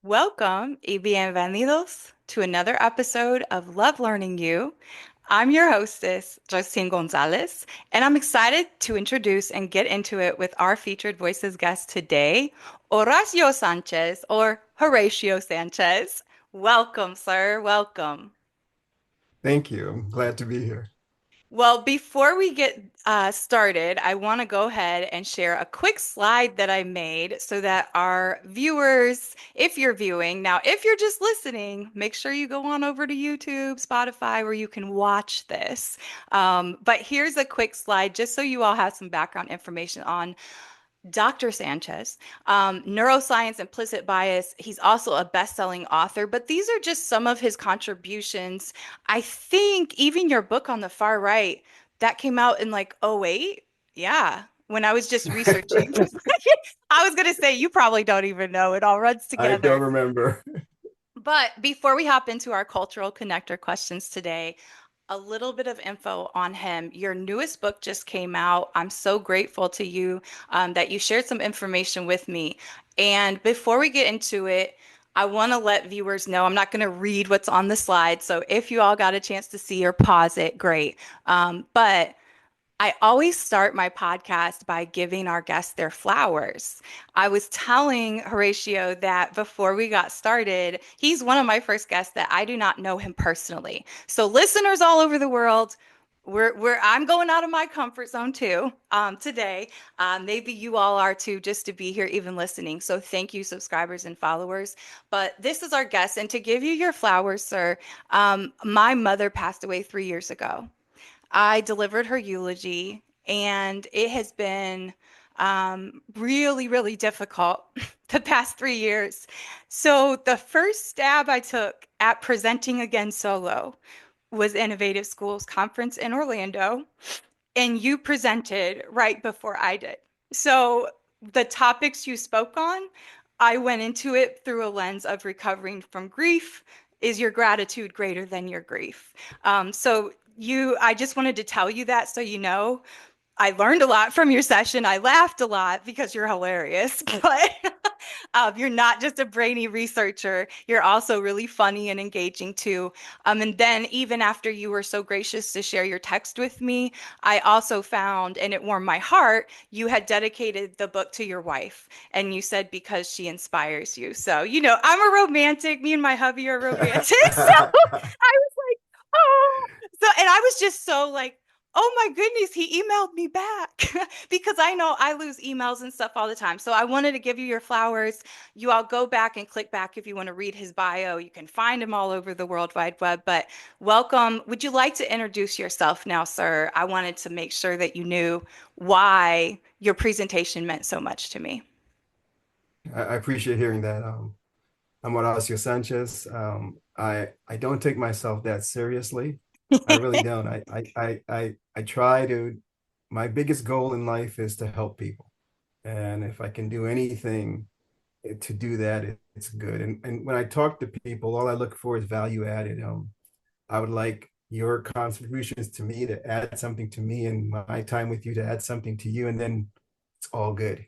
Welcome y bienvenidos to another episode of Love Learning You. I'm your hostess, Justine Gonzalez, and I'm excited to introduce and get into it with our featured voices guest today, Horacio Sanchez or Horatio Sanchez. Welcome, sir. Welcome. Thank you. I'm glad to be here. Well, before we get started, I want to go ahead and share a quick slide that I made so that our viewers, if you're viewing, now if you're just listening, make sure you go on over to YouTube, Spotify, where you can watch this. But here's a quick slide just so you all have some background information on Dr. Sanchez, Neuroscience Implicit Bias. He's also a best-selling author, but these are just some of his contributions. I think even your book on the far right, that came out in like '08. Yeah, when I was just researching. I was gonna say you probably don't even know. It all runs I together. don't remember. But before we hop into our cultural connector questions today, a little bit of info on him. Your newest book just came out. I'm so grateful to you that you shared some information with me. And before we get into it, I want to let viewers know I'm not going to read what's on the slide. So if you all got a chance to see or pause it, great. But I always start my podcast by giving our guests their flowers. I was telling Horatio that before we got started, he's one of my first guests that I do not know him personally. So listeners all over the world, I'm going out of my comfort zone too today. Maybe you all are too, just to be here even listening. So thank you, subscribers and followers. But this is our guest, and to give you your flowers, sir, my mother passed away 3 years ago. I delivered her eulogy, and it has been really, really difficult the past 3 years. So, the first stab I took at presenting again solo was Innovative Schools Conference in Orlando, and you presented right before I did. So, the topics you spoke on, I went into it through a lens of recovering from grief. Is your gratitude greater than your grief? I just wanted to tell you that so you know. I learned a lot from your session. I laughed a lot because you're hilarious, but you're not just a brainy researcher. You're also really funny and engaging too. And then, even after you were so gracious to share your text with me, I also found, and it warmed my heart, you had dedicated the book to your wife. And you said because she inspires you. So, I'm a romantic. Me and my hubby are romantic. So I was like, oh. And I was just so like, oh my goodness, he emailed me back because I know I lose emails and stuff all the time. So I wanted to give you your flowers. You all go back and click back if you want to read his bio. You can find him all over the World Wide Web. But welcome. Would you like to introduce yourself now, sir? I wanted to make sure that you knew why your presentation meant so much to me. I appreciate hearing that. I'm HORACIO Sanchez. I don't take myself that seriously. I really don't. I try to. My biggest goal in life is to help people, and if I can do anything to do that, it's good. And when I talk to people, all I look for is value added. I would like your contributions to me to add something to me, and my time with you to add something to you, and then it's all good.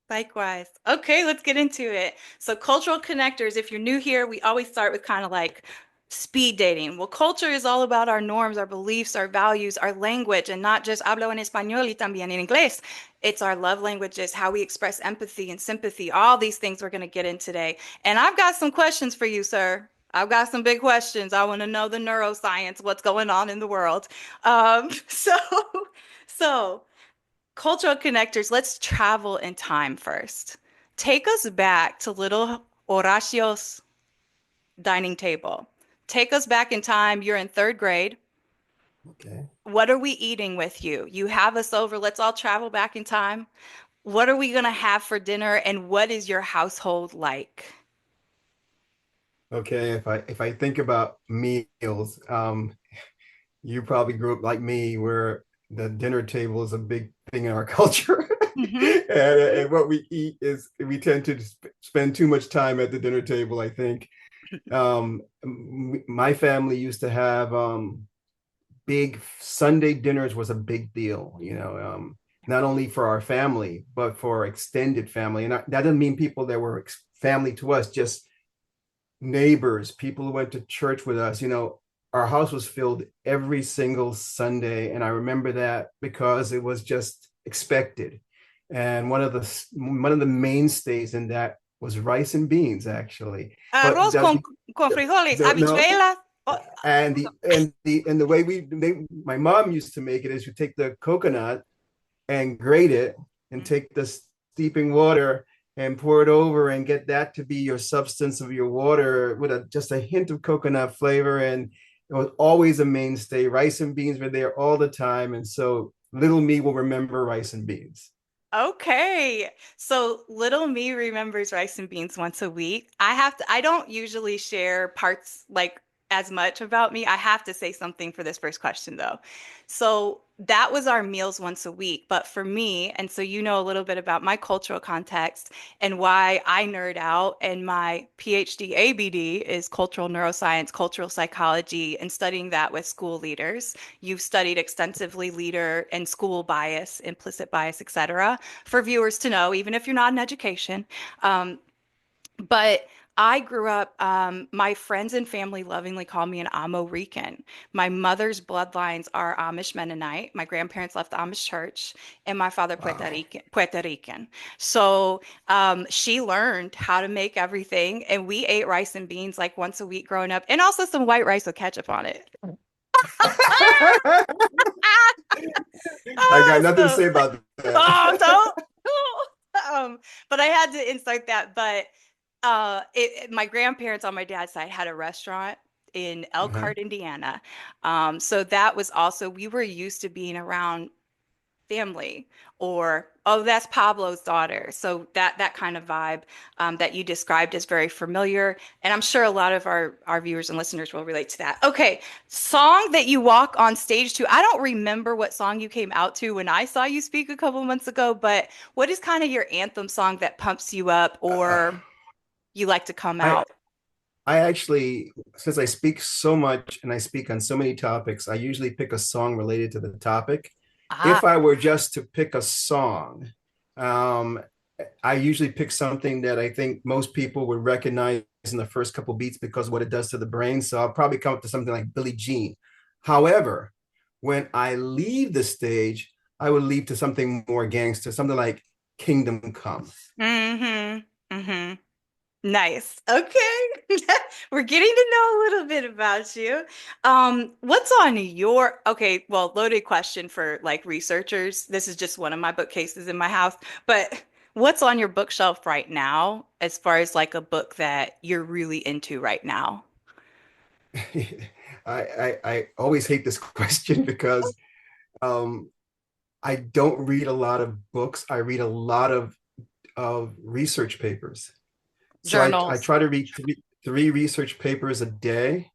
Likewise. Okay, let's get into it. So, cultural connectors, if you're new here, we always start with kind of like speed dating. Well, culture is all about our norms, our beliefs, our values, our language, and not just hablo en español y también en inglés. It's our love languages, how we express empathy and sympathy, all these things we're going to get in today. And I've got some questions for you, sir. I've got some big questions. I want to know the neuroscience, what's going on in the world. Um, so, so cultural connectors, let's travel in time first. Take us back to little Horacio's dining table. Take us back in time. You're in third grade. Okay. What are we eating with you? You have us over. Let's all travel back in time. What are we going to have for dinner? And what is your household like? Okay. If I think about meals, you probably grew up like me, where the dinner table is a big thing in our culture. Hmm. And what we eat is we tend to spend too much time at the dinner table, I think. My family used to have big Sunday dinners was a big deal, not only for our family, but for our extended family. And that doesn't mean people that were family to us, just neighbors, people who went to church with us. Our house was filled every single Sunday. And I remember that because it was just expected. And one of the mainstays in that was rice and beans, actually. But Arroz con frijoles, no, habichuelas. Oh, and the way my mom used to make it is you take the coconut and grate it and mm. take the steeping water and pour it over and get that to be your substance of your water with just a hint of coconut flavor. And it was always a mainstay. Rice and beans were there all the time. And so little me will remember rice and beans. Okay. So little me remembers rice and beans once a week. I don't usually share parts like as much about me. I have to say something for this first question though. So that was our meals once a week. But for me, and so you know a little bit about my cultural context and why I nerd out, and my PhD ABD is cultural neuroscience, cultural psychology, and studying that with school leaders. You've studied extensively leader and school bias, implicit bias, etc., for viewers to know, even if you're not in education. Um, but I grew up, my friends and family lovingly call me an Amo-Rican. My mother's bloodlines are Amish Mennonite. My grandparents left the Amish church, and my father Wow. Puerto Rican. So she learned how to make everything, and we ate rice and beans like once a week growing up, and also some white rice with ketchup on it. I got nothing to So, say about oh, that. don't. But I had to insert that. But my grandparents on my dad's side had a restaurant in Uh-huh. Elkhart, Indiana. So that was also, we were used to being around family, or oh, that's Pablo's daughter. So that kind of vibe that you described is very familiar, and I'm sure a lot of our viewers and listeners will relate to that. Okay, song that you walk on stage to. I don't remember what song you came out to when I saw you speak a couple months ago, but what is kind of your anthem song that pumps you up Uh, or you like to come I out? I actually, since I speak so much and I speak on so many topics, I usually pick a song related to the topic. Ah, If I were just to pick a song, um, I usually pick something that I think most people would recognize in the first couple beats because of what it does to the brain. So I'll probably come up to something like Billie Jean. However, when I leave the stage, I would leave to something more gangster, something like Kingdom Come. mm-hmm, mm-hmm. Nice. Okay. We're getting to know a little bit about you. What's on your, okay, well, loaded question for like researchers. This is just one of my bookcases in my house, but what's on your bookshelf right now as far as like a book that you're really into right now? I always hate this question because um, I don't read a lot of books. I read a lot of research papers. So I Journals. try to read three research papers a day,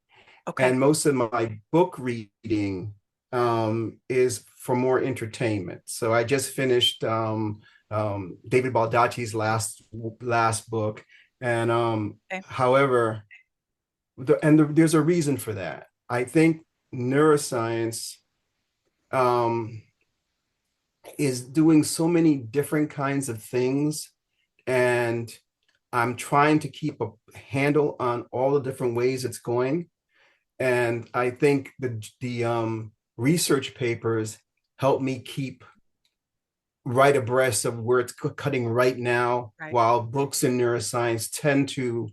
Okay. and most of my book reading is for more entertainment. So I just finished David Baldacci's last book, and Okay. however, there's a reason for that. I think neuroscience um, is doing so many different kinds of things, and I'm trying to keep a handle on all the different ways it's going. And I think the research papers help me keep right abreast of where it's cutting right now, Right. while books in neuroscience tend to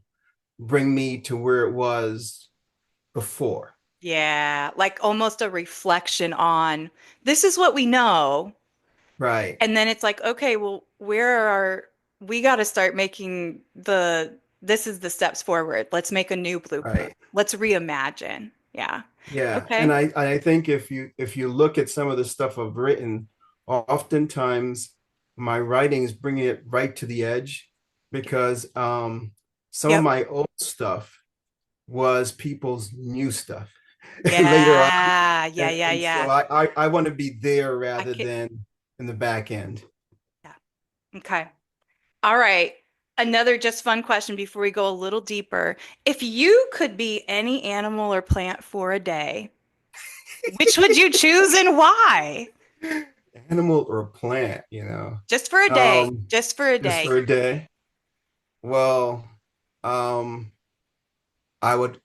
bring me to where it was before. Yeah, like almost a reflection on this is what we know. Right, And then it's like, okay, well, we got to start making this is the steps forward. Let's make a new blueprint. right. Let's reimagine. Yeah. Yeah, and Okay. I think if you look at some of the stuff I've written, oftentimes my writings bring it right to the edge because some of Yep. my old stuff was people's new stuff later on, Yeah. Yeah. Yeah. and so Yeah. I want to be there I rather can. than in the back end. Yeah. Okay. All right. Another just fun question before we go a little deeper. If you could be any animal or plant for a day, which would you choose and why? Animal or plant, Just for a day. um, Just for a just day. for a day. Well. um, I would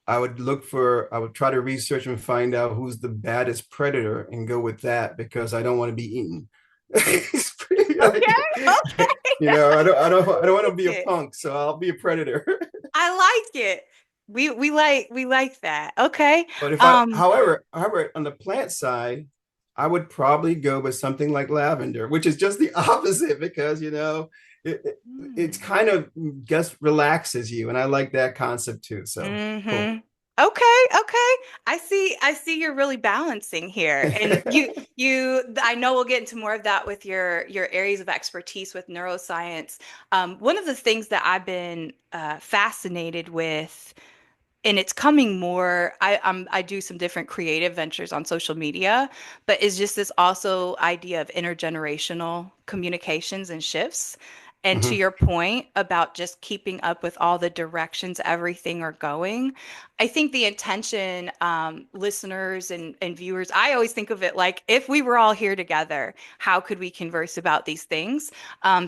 try to research and find out who's the baddest predator and go with that because I don't want to be eaten. It's pretty like, Okay, okay. I don't want to Like be a it. punk, so I'll be a predator. I like it. We like that. Okay. But if I, Um, however, on the plant side, I would probably go with something like lavender, which is just the opposite because it's mm. kind of just relaxes you, and I like that concept too. So cool. Mm-hmm. Okay, okay. I see you're really balancing here. And I know we'll get into more of that with your areas of expertise with neuroscience. One of the things that I've been fascinated with, and it's coming more, I do some different creative ventures on social media, but is just this also idea of intergenerational communications and shifts. And to Mhm. your point about just keeping up with all the directions everything are going, I think the intention, listeners and viewers, I always think of it like if we were all here together, how could we converse about these things?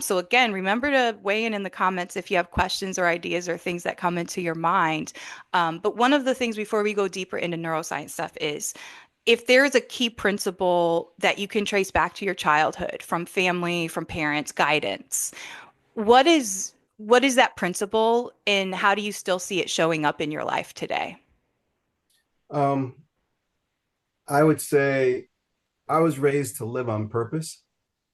So again, remember to weigh in the comments if you have questions or ideas or things that come into your mind. But one of the things before we go deeper into neuroscience stuff is if there's a key principle that you can trace back to your childhood from family, from parents, guidance, what is that principle and how do you still see it showing up in your life today? Um, I would say I was raised to live on purpose.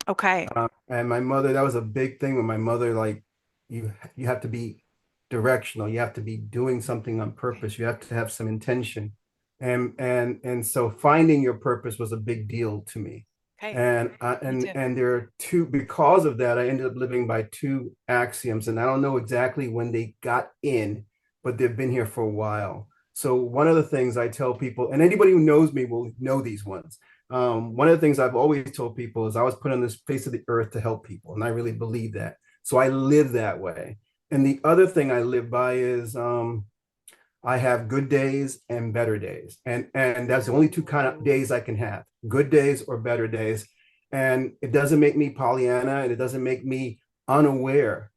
Okay. And my mother, that was a big thing with my mother. Like you have to be directional. You have to be doing something on purpose. You have to have some intention. And so finding your purpose was a big deal to me. Okay. And Me too. and there are two because of that, I ended up living by two axioms. And I don't know exactly when they got in, but they've been here for a while. So one of the things I tell people, and anybody who knows me will know these ones. One of the things I've always told people is I was put on this face of the earth to help people, and I really believe that. So I live that way. And the other thing I live by is I have good days and better days, and that's the only two kind of days I can have: good days or better days. And it doesn't make me Pollyanna, and it doesn't make me unaware,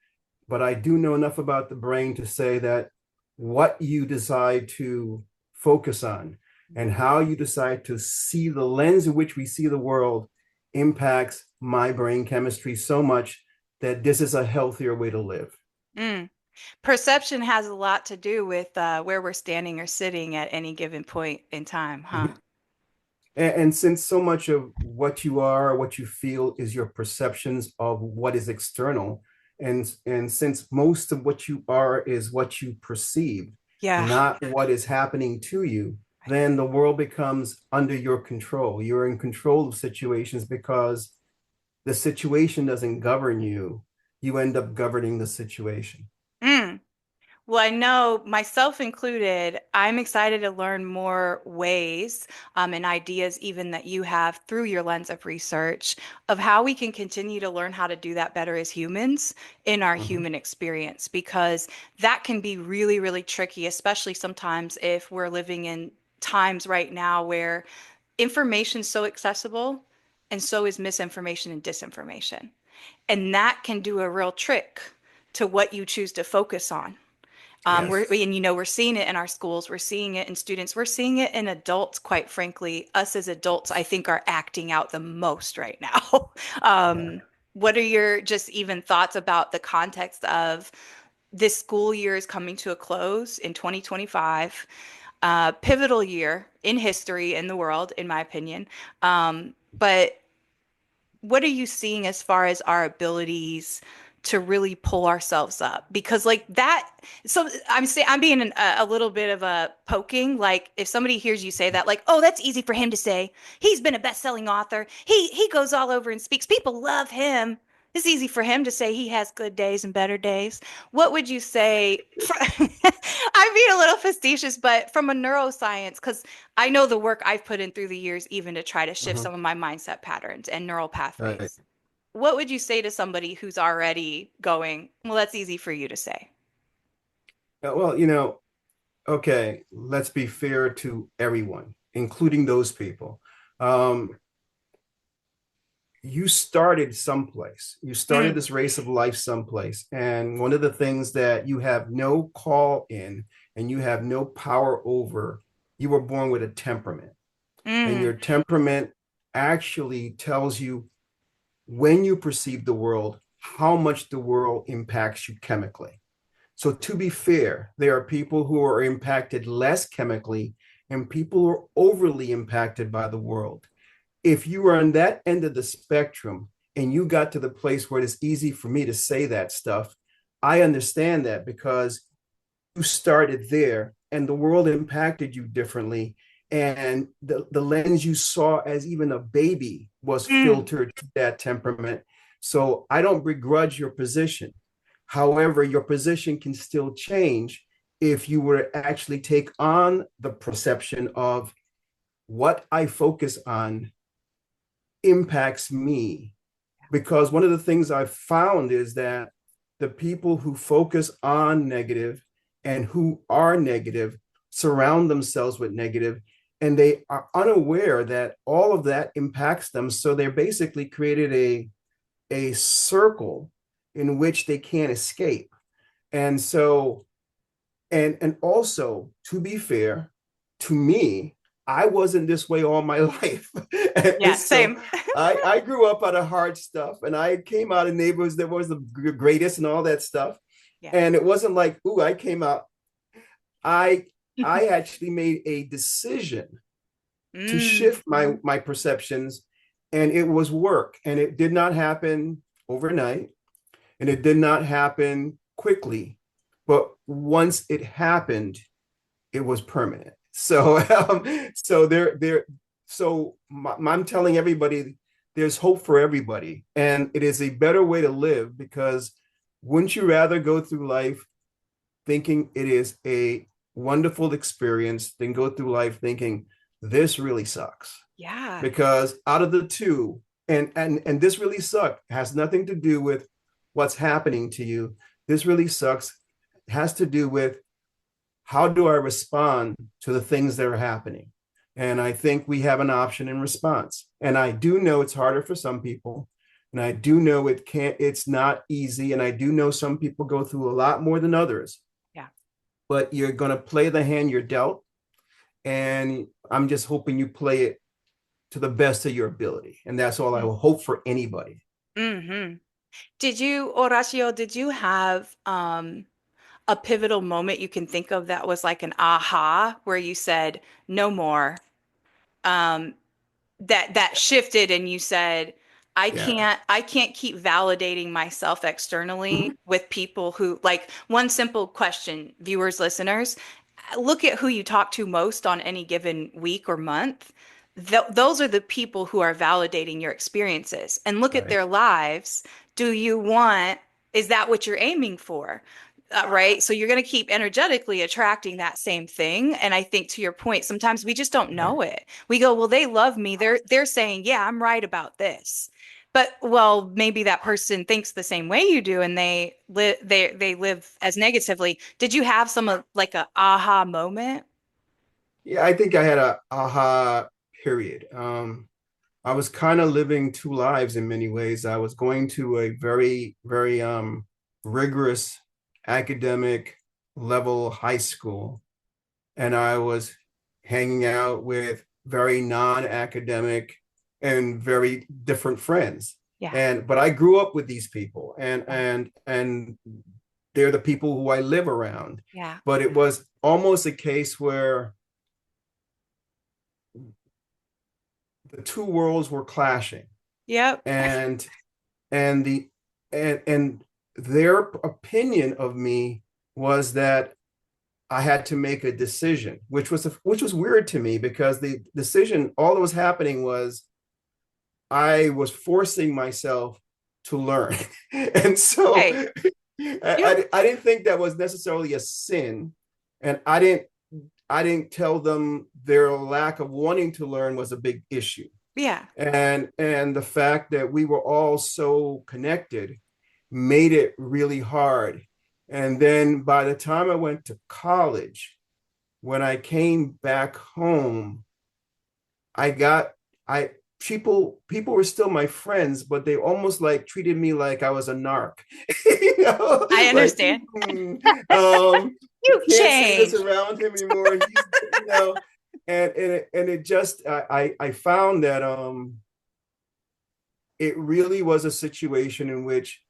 but I do know enough about the brain to say that what you decide to focus on and how you decide to see the lens in which we see the world impacts my brain chemistry so much that this is a healthier way to live. Mm. Perception has a lot to do with where we're standing or sitting at any given point in time, huh? Mhm. And since so much of what you are, what you feel is your perceptions of what is external, and since most of what you are is what you perceive, Yeah. not what is happening to you, then the world becomes under your control. You're in control of situations because the situation doesn't govern you. You end up governing the situation. Mm. Well, I know myself included, I'm excited to learn more ways and ideas, even that you have through your lens of research, of how we can continue to learn how to do that better as humans in our Mhm. human experience, because that can be really, really tricky, especially sometimes if we're living in times right now where information's so accessible and so is misinformation and disinformation. And that can do a real trick to what you choose to focus on. Yes. We're seeing it in our schools, we're seeing it in students, we're seeing it in adults, quite frankly. Us as adults, I think, are acting out the most right now. Yeah. What are your just even thoughts about the context of this school year is coming to a close in 2025, pivotal year in history in the world, in my opinion. But what are you seeing as far as our abilities to really pull ourselves up? Because like that, so I'm saying I'm being a little bit of a poking. Like if somebody hears you say that, like, oh, that's easy for him to say. He's been a best-selling author. He goes all over and speaks. People love him. It's easy for him to say he has good days and better days. What would you say? I'm being a little facetious, but from a neuroscience, because I know the work I've put in through the years, even to try to shift Mhm. some of my mindset patterns and neural Right. pathways. What would you say to somebody who's already going, well, that's easy for you to say? Well, okay, let's be fair to everyone, including those people. Um, you started someplace. You started Mm, this race of life someplace. And one of the things that you have no call in and you have no power over, you were born with a temperament. And mm, your temperament actually tells you when you perceive the world, how much the world impacts you chemically. So, to be fair, there are people who are impacted less chemically and people who are overly impacted by the world. If you are on that end of the spectrum and you got to the place where it's easy for me to say that stuff, I understand that because you started there and the world impacted you differently. And the lens you saw as even a baby was mm. filtered to that temperament. So I don't begrudge your position. However, your position can still change if you were to actually take on the perception of what I focus on impacts me. Because one of the things I've found is that the people who focus on negative and who are negative surround themselves with negative, and they are unaware that all of that impacts them. So they're basically created a circle in which they can't escape. And so and also, to be fair, to me, I wasn't this way all my life. And Yeah, so same. I grew up out of hard stuff and I came out of neighborhoods that was the greatest and all that stuff. Yeah. And it wasn't like, ooh, I came out. I I actually made a decision to Mm, shift my perceptions, and it was work. And it did not happen overnight, and it did not happen quickly. But once it happened, it was permanent. So I'm telling everybody there's hope for everybody, and it is a better way to live because wouldn't you rather go through life thinking it is a wonderful experience than go through life thinking this really sucks? yeah. Because out of the two, and this really sucks has nothing to do with what's happening to you. This really sucks has to do with how do I respond to the things that are happening? And I think we have an option in response. And I do know it's harder for some people. And I do know it's not easy. And I do know some people go through a lot more than others. Yeah. But you're going to play the hand you're dealt. And I'm just hoping you play it to the best of your ability. And that's all I will hope for anybody. Mm-hmm. Did you have a pivotal moment you can think of that was like an aha where you said, no more? Um, that shifted and you said, Yeah. I can't keep validating myself externally Mhm. with people who like one simple question, viewers, listeners, look at who you talk to most on any given week or month. Those are the people who are validating your experiences and look at Right. their lives. Do you want, is that what you're aiming for? Right. So you're going to keep energetically attracting that same thing. And I think to your point, sometimes we just don't Right. know it. We go, well, they love me. They're saying, yeah, I'm right about this. But well, maybe that person thinks the same way you do and they live as negatively. Did you have some of like a aha moment? Yeah, I think I had a aha period. I was kind of living two lives in many ways. I was going to a very rigorous academic level high school, and I was hanging out with very non-academic and very different friends. Yeah. And but I grew up with these people, and Yeah. they're the people who I live around. Yeah. But it was almost a case where the two worlds were clashing, Yep. and and the and their opinion of me was that I had to make a decision, which was weird to me because the decision, all that was happening was I was forcing myself to learn, and so Hey, you I didn't think that was necessarily a sin, and I didn't tell them their lack of wanting to learn was a big issue, yeah. and the fact that we were all so connected made it really hard. And then by the time I went to college, when I came back home, I got I people were still my friends, but they almost like treated me like I was a narc. You know, I like understand. you You've can't say this changed. around him anymore. He's, and it just I found that it really was a situation in which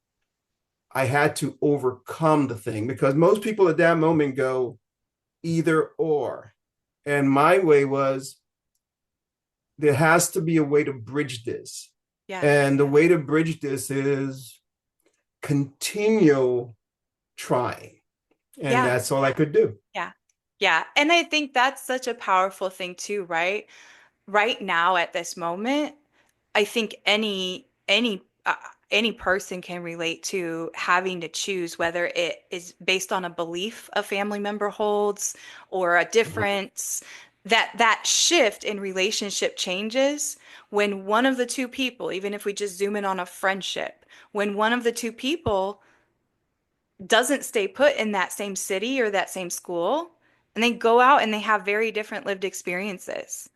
I had to overcome the thing, because most people at that moment go either or. And my way was, there has to be a way to bridge this. Yeah. And the way to bridge this is continue trying. And Yeah. that's all I could do. Yeah. Yeah. And I think that's such a powerful thing too, right? Right now at this moment, I think any person can relate to having to choose whether it is based on a belief a family member holds or a difference. That shift in relationship changes when one of the two people, even if we just zoom in on a friendship, when one of the two people doesn't stay put in that same city or that same school, and they go out and they have very different lived experiences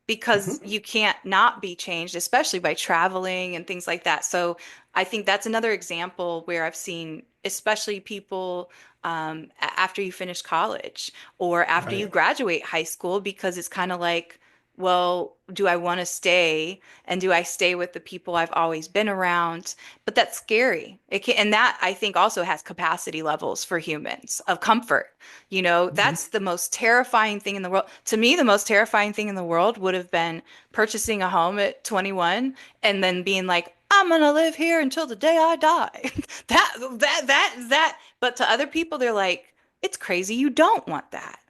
because Mhm. you can't not be changed, especially by traveling and things like that. So I think that's another example where I've seen, especially people after you finish college or after you Right. graduate high school, because it's kind of like, well, do I want to stay? And do I stay with the people I've always been around? But that's scary. It can, and that I think also has capacity levels for humans of comfort. You know, Mhm. that's the most terrifying thing in the world. To me, the most terrifying thing in the world would have been purchasing a home at 21 and then being like, I'm gonna live here until the day I die. That. But to other people, they're like, it's crazy. You don't want that.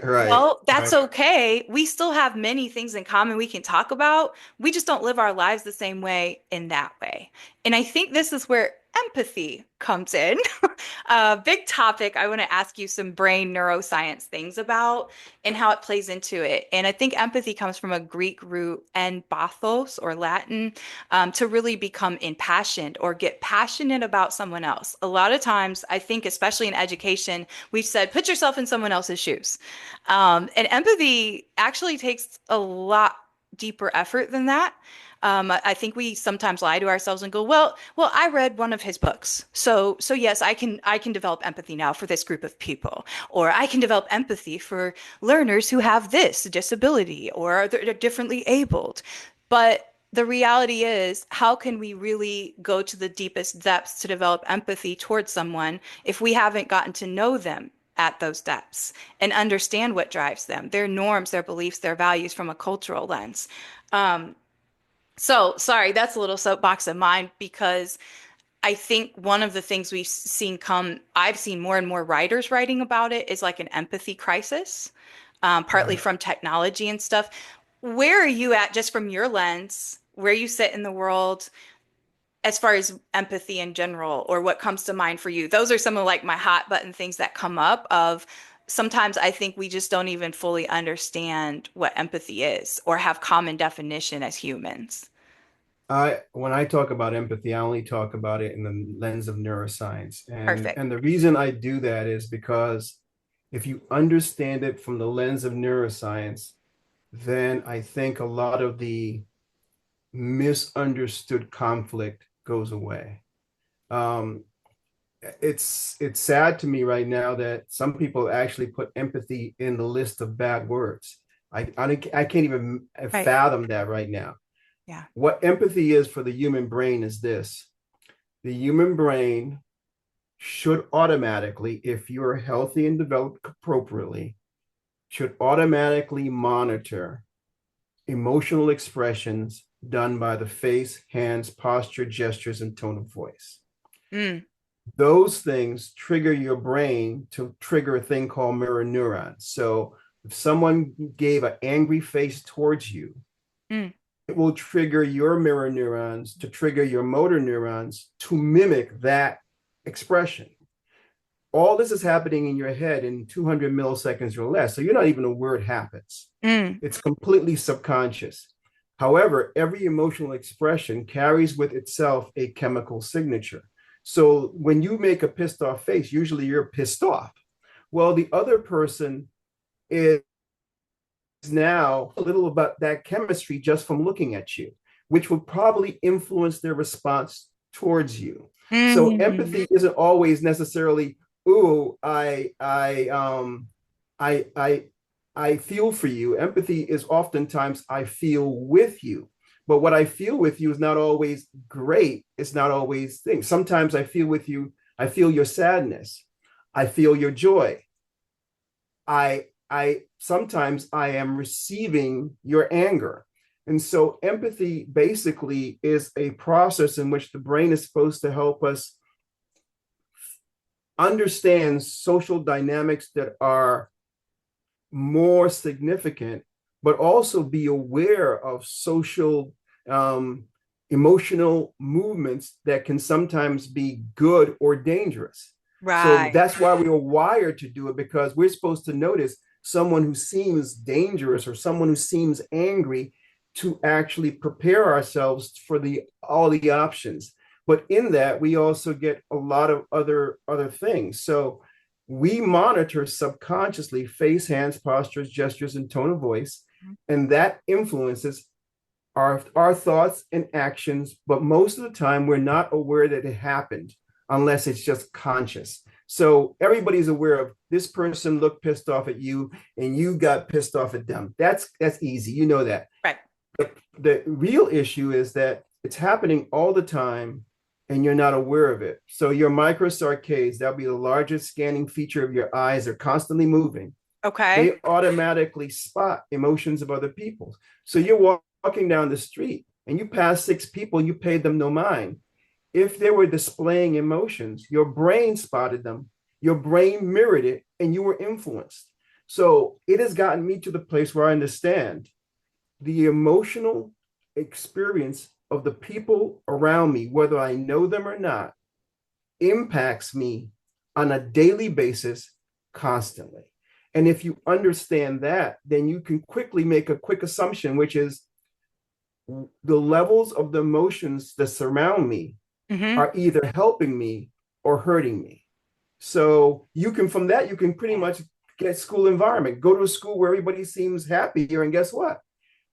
Right. Well, that's Right. okay. We still have many things in common we can talk about. We just don't live our lives the same way in that way. And I think this is where empathy comes in. A big topic I want to ask you some brain neuroscience things about and how it plays into it. And I think empathy comes from a Greek root and bathos or Latin, to really become impassioned or get passionate about someone else. A lot of times, I think, especially in education, we've said, put yourself in someone else's shoes. And empathy actually takes a lot deeper effort than that. I think we sometimes lie to ourselves and go, well, I read one of his books, so yes, I can develop empathy now for this group of people, or I can develop empathy for learners who have this disability or they're differently abled. But the reality is, how can we really go to the deepest depths to develop empathy towards someone if we haven't gotten to know them at those depths and understand what drives them, their norms, their beliefs, their values from a cultural lens? So sorry, that's a little soapbox of mine because I think one of the things I've seen more and more writers writing about it is like an empathy crisis, partly Right. from technology and stuff. Where are you at, just from your lens, where you sit in the world as far as empathy in general, or what comes to mind for you? Those are some of like my hot button things that come up of sometimes I think we just don't even fully understand what empathy is or have common definition as humans. When I talk about empathy, I only talk about it in the lens of neuroscience. And Perfect. and the reason I do that is because if you understand it from the lens of neuroscience, then I think a lot of the misunderstood conflict goes away. Um, it's sad to me right now that some people actually put empathy in the list of bad words. I can't even Right. fathom that right now. Yeah. What empathy is for the human brain is this: the human brain should automatically, if you're healthy and developed appropriately, should automatically monitor emotional expressions done by the face, hands, posture, gestures, and tone of voice. Mm, Those things trigger your brain to trigger a thing called mirror neurons. So if someone gave an angry face towards you, mm, it will trigger your mirror neurons to trigger your motor neurons to mimic that expression. All this is happening in your head in 200 milliseconds or less. So you're not even aware it happens. mm, It's completely subconscious. However, every emotional expression carries with itself a chemical signature. So when you make a pissed off face, usually you're pissed off. Well, the other person is now a little about that chemistry just from looking at you, which will probably influence their response towards you. So Mm. empathy isn't always necessarily, ooh, I I I feel for you. Empathy is oftentimes I feel with you. But what I feel with you is not always great. It's not always things. Sometimes I feel with you, I feel your sadness. I feel your joy. I sometimes I am receiving your anger. And so empathy basically is a process in which the brain is supposed to help us understand social dynamics that are more significant, but also be aware of social emotional movements that can sometimes be good or dangerous. So Right. that's why we are wired to do it, because we're supposed to notice someone who seems dangerous or someone who seems angry to actually prepare ourselves for the all the options. But in that, we also get a lot of other things. So we monitor subconsciously face, hands, postures, gestures, and tone of voice, and that influences our thoughts and actions. But most of the time, we're not aware that it happened unless it's just conscious. So everybody's aware of this person looked pissed off at you, and you got pissed off at them. That's easy, you know that. Right. But the real issue is that it's happening all the time and you're not aware of it. So your microsarcades, that'll be the largest scanning feature of your eyes, are constantly moving. Okay. They automatically spot emotions of other people. So you're walking down the street and you pass six people, you paid them no mind. If they were displaying emotions, your brain spotted them, your brain mirrored it, and you were influenced. So it has gotten me to the place where I understand the emotional experience of the people around me, whether I know them or not, impacts me on a daily basis constantly. And if you understand that, then you can quickly make a quick assumption, which is the levels of the emotions that surround me Mm-hmm. are either helping me or hurting me. So you can, from that, you can pretty Yeah. much get school environment. Go to a school where everybody seems happier, and guess what?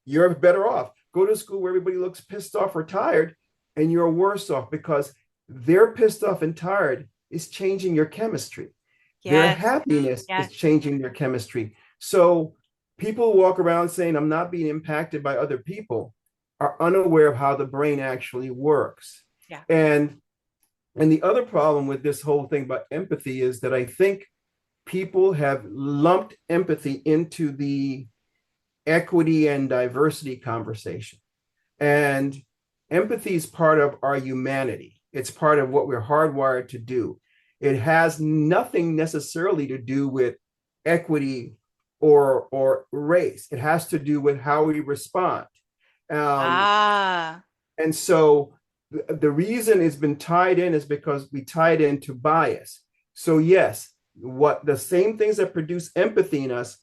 You're better off. Go to a school where everybody looks pissed off or tired, and you're worse off because they're pissed off and tired is changing your chemistry. Their Yes. happiness is Yes. changing their chemistry. So people walk around saying, I'm not being impacted by other people, are unaware of how the brain actually works. Yeah. And the other problem with this whole thing about empathy is that I think people have lumped empathy into the equity and diversity conversation. And empathy is part of our humanity. It's part of what we're hardwired to do. It has nothing necessarily to do with equity or race. It has to do with how we respond. Um, Ah. and so the reason it's been tied in is because we tied into bias. So yes, what the same things that produce empathy in us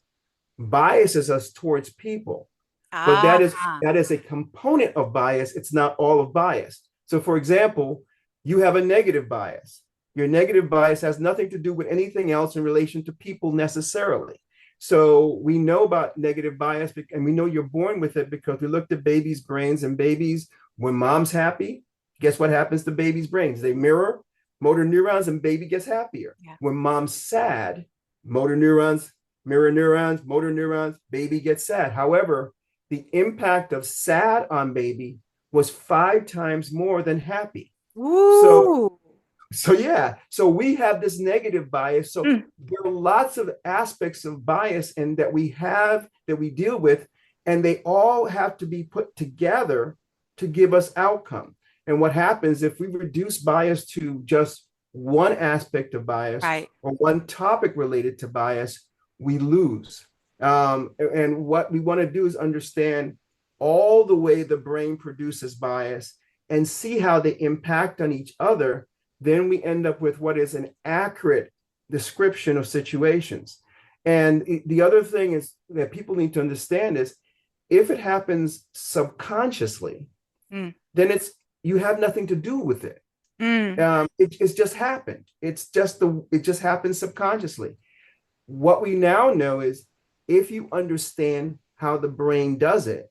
biases us towards people, but Ah. that is a component of bias. It's not all of bias. So for example, you have a negative bias. Your negative bias has nothing to do with anything else in relation to people necessarily. So we know about negative bias, and we know you're born with it because we looked at babies' brains, and babies, when mom's happy, guess what happens to babies' brains? They mirror motor neurons, and baby gets happier. Yeah. When mom's sad, motor neurons mirror neurons, motor neurons, baby gets sad. However, the impact of sad on baby was 5 times more than happy. So, Ooh. so we have this negative bias. So Mm. there are lots of aspects of bias and that we have that we deal with, and they all have to be put together to give us outcome. And what happens if we reduce bias to just one aspect of bias Right. or one topic related to bias, we lose. And what we want to do is understand all the way the brain produces bias and see how they impact on each other. Then we end up with what is an accurate description of situations. And the other thing is that people need to understand is if it happens subconsciously, Mm. then it's you have nothing to do with it. Mm. It's just happened. It just happens subconsciously. What we now know is if you understand how the brain does it,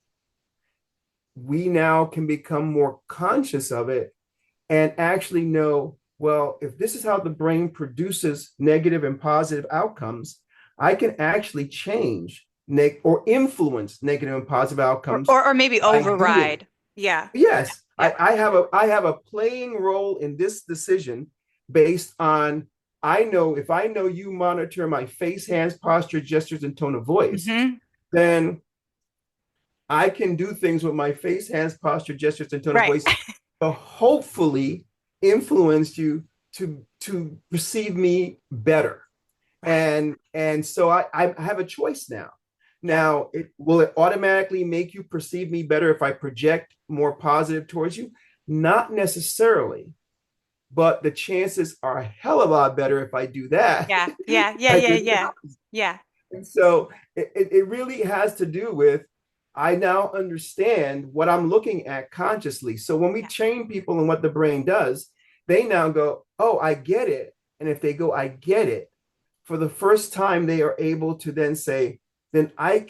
we now can become more conscious of it and actually know, well, if this is how the brain produces negative and positive outcomes, I can actually change or influence negative and positive Or, outcomes or maybe by doing. override. Yeah. Yes, Yeah. I have a playing role in this decision based on, I know if I know you monitor my face, hands, posture, gestures, and tone of voice, Hmm. then I can do things with my face, hands, posture, gestures, and tone of Right. voice to hopefully influence you to perceive me better. Right. And so I have a choice now. Yeah. Now, will it automatically make you perceive me better if I project more positive towards you? Not necessarily, but the chances are a hell of a lot better if I do that. Yeah. Yeah. Yeah. I Yeah. do Yeah. Yeah. and so it really has to do with, I now understand what I'm looking at consciously. So when we Yeah. train people in what the brain does, they now go, oh, I get it. And if they go, I get it, for the first time, they are able to then say, then I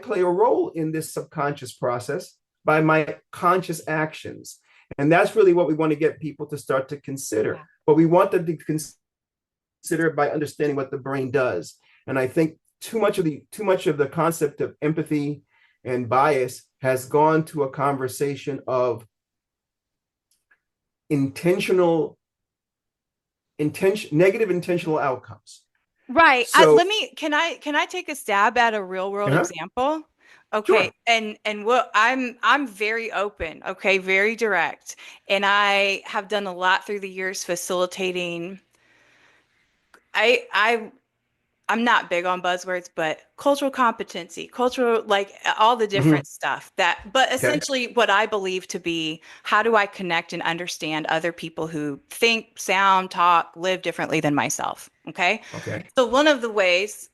play a role in this subconscious process by my conscious actions. And that's really what we want to get people to start to consider. Yeah. But we want them to consider it by understanding what the brain does. And I think too much of the concept of empathy and bias has gone to a conversation of intentional negative intentional outcomes. Right. So, Can I take a stab at a real world uh-huh, example? Okay. sure. And what I'm very open, okay, very direct. And I have done a lot through the years facilitating. I I'm not big on buzzwords, but cultural competency, cultural, like all the Mm-hmm. different stuff that, but Okay. essentially what I believe to be, how do I connect and understand other people who think, sound, talk, live differently than myself? Okay. Okay. So one of the ways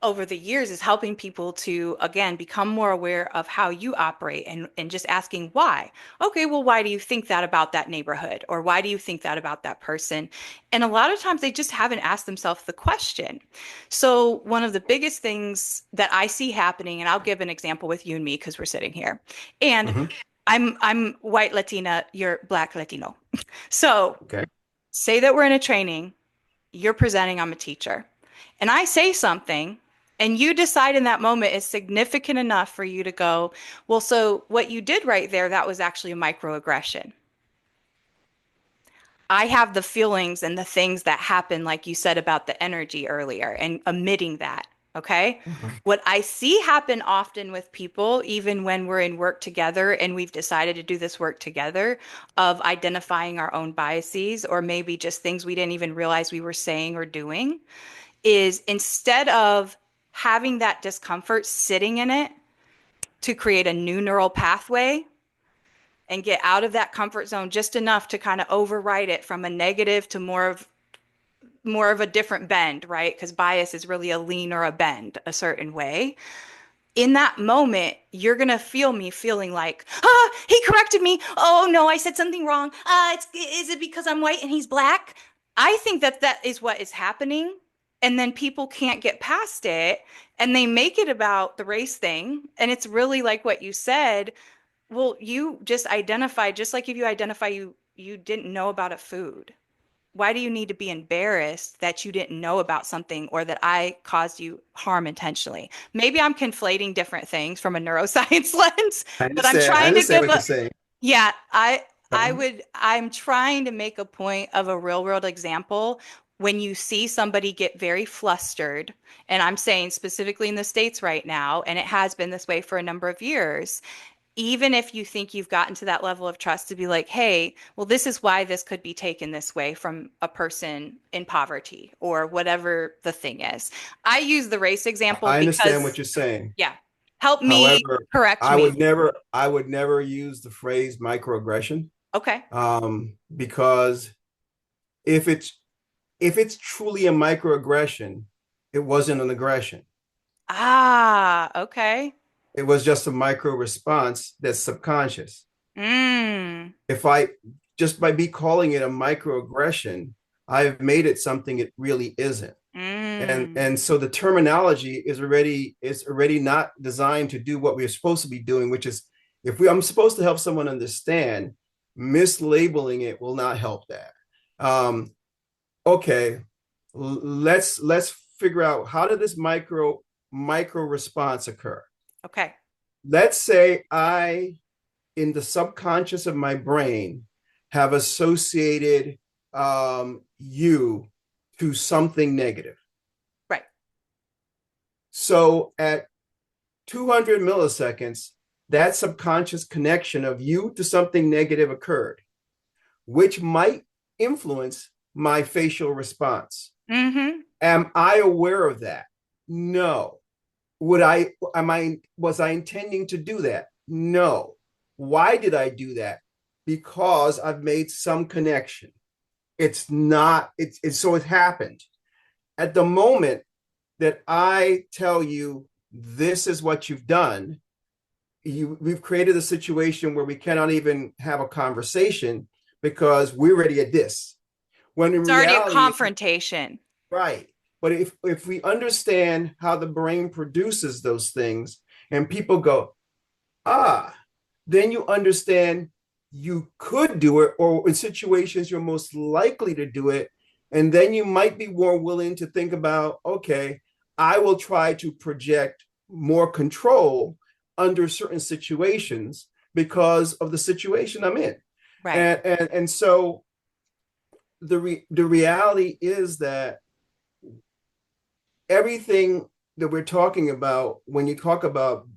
over the years is helping people to, again, become more aware of how you operate and just asking why. Okay, well, why do you think that about that neighborhood? Or why do you think that about that person? And a lot of times they just haven't asked themselves the question. So one of the biggest things that I see happening, and I'll give an example with you and me because we're sitting here, and Mm-hmm. I'm white Latina, you're black Latino. So Okay. say that we're in a training, you're presenting, I'm a teacher, and I say something, and you decide in that moment is significant enough for you to go, well, so what you did right there, that was actually a microaggression. I have the feelings and the things that happen, like you said about the energy earlier and emitting that. Okay. Mm-hmm. What I see happen often with people, even when we're in work together and we've decided to do this work together, of identifying our own biases or maybe just things we didn't even realize we were saying or doing, is instead of having that discomfort, sitting in it to create a new neural pathway and get out of that comfort zone just enough to kind of override it from a negative to more of a different bend, right? Because bias is really a lean or a bend a certain way. In that moment, you're gonna feel me feeling like, he corrected me. Oh no, I said something wrong. Is it because I'm white and he's black? I think that that is what is happening. And then people can't get past it and they make it about the race thing. And it's really like what you said. Well, you just identify, just like if you identify you didn't know about a food. Why do you need to be embarrassed that you didn't know about something or that I caused you harm intentionally? Maybe I'm conflating different things from a neuroscience lens, I but I'm understand. I trying to understand give what you're a, saying. yeah, Uh-huh. I'm trying to make a point of a real world example. When you see somebody get very flustered, and I'm saying specifically in the States right now, and it has been this way for a number of years, even if you think you've gotten to that level of trust to be like, hey, well, this is why this could be taken this way from a person in poverty or whatever the thing is. I use the race example I understand what because, you're saying. yeah, help me, However, correct me. I would never use the phrase microaggression, Okay. because if it's truly a microaggression, it wasn't an aggression. Ah, okay. It was just a micro response that's subconscious. Mm, If I Just by me calling it a microaggression, I've made it something it really isn't. And so the terminology is already not designed to do what we're supposed to be doing, which is if I'm supposed to help someone understand, mislabeling it will not help that. Um, okay, let's figure out how did this micro response occur. Okay. Let's say I, in the subconscious of my brain, have associated you to something negative. Right. So at 200 milliseconds, that subconscious connection of you to something negative occurred, which might influence my facial response. Mm-hmm. Am I aware of that? No. Was I intending to do that? No. Why did I do that? Because I've made some connection. It's not, it's so it happened. At the moment that I tell you this is what you've done, we've created a situation where we cannot even have a conversation because we're already at this. When in It's already a reality, confrontation. right. But if we understand how the brain produces those things and people go, ah, then you understand you could do it, or in situations you're most likely to do it. And then you might be more willing to think about, okay, I will try to project more control under certain situations because of the situation I'm in. Right. And so the reality is that everything that we're talking about when you talk about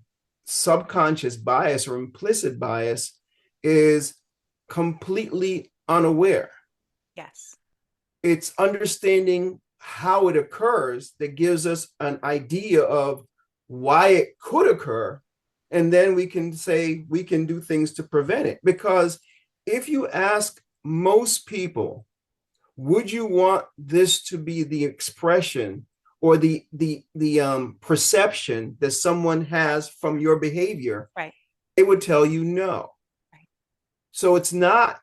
subconscious bias or implicit bias is completely unaware. Yes. It's understanding how it occurs that gives us an idea of why it could occur. And then we can say we can do things to prevent it. Because if you ask most people, would you want this to be the expression or the perception that someone has from your behavior? Right. They would tell you no. Right. So it's not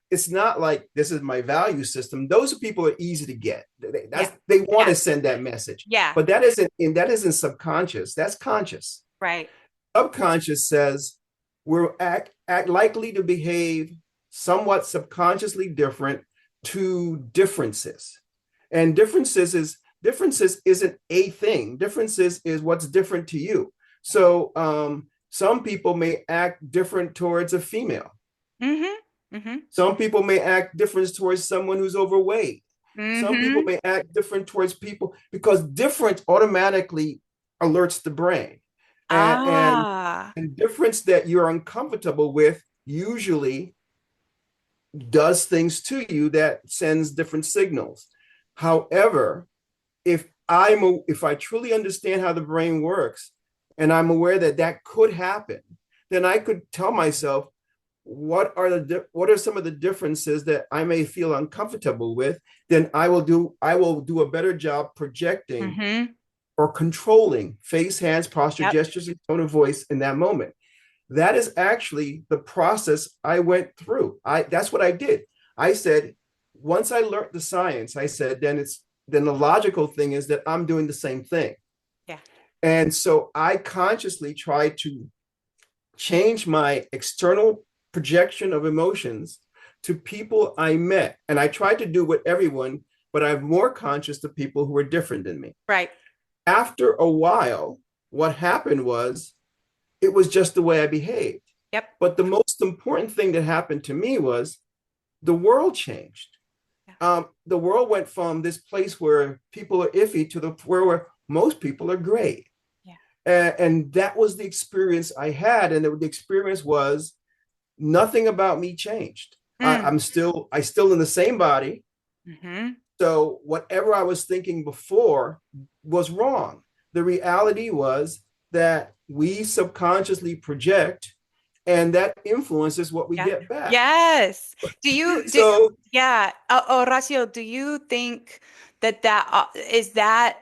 like this is my value system. Those people are easy to get. Yeah. They want Yeah. to send that message, Yeah. but that isn't subconscious. That's conscious. Right. Subconscious says we're act likely to behave somewhat subconsciously different to differences, and differences isn't a thing. Differences is what's different to you. So some people may act different towards a female. Mm-hmm. Mm-hmm. Some people may act different towards someone who's overweight. Some people Mm-hmm. may act different towards people because different automatically alerts the brain. And, and, Ah. and difference that you're uncomfortable with usually does things to you that sends different signals. However, if I truly understand how the brain works and I'm aware that that could happen, then I could tell myself what are some of the differences that I may feel uncomfortable with. Then I will do a better job projecting Mm-hmm. or controlling face, hands, posture, Yep. gestures, and tone of voice in that moment. That is actually the process I went through. That's what I did. I said, once I learned the science, I said, then the logical thing is that I'm doing the same thing. Yeah. And so I consciously tried to change my external projection of emotions to people I met. And I tried to do with everyone, but I'm more conscious to people who are different than me. Right. After a while, what happened was it was just the way I behaved. Yep. But the most important thing that happened to me was the world changed. Yeah. The world went from this place where people are iffy to the where most people are great. Yeah. And that was the experience I had. And the experience was nothing about me changed. Mm. I still in the same body. Mm-hmm. So whatever I was thinking before was wrong. The reality was that we subconsciously project, and that influences what we Yeah. get back. Yes. Do you do So yeah, Horacio, do you think that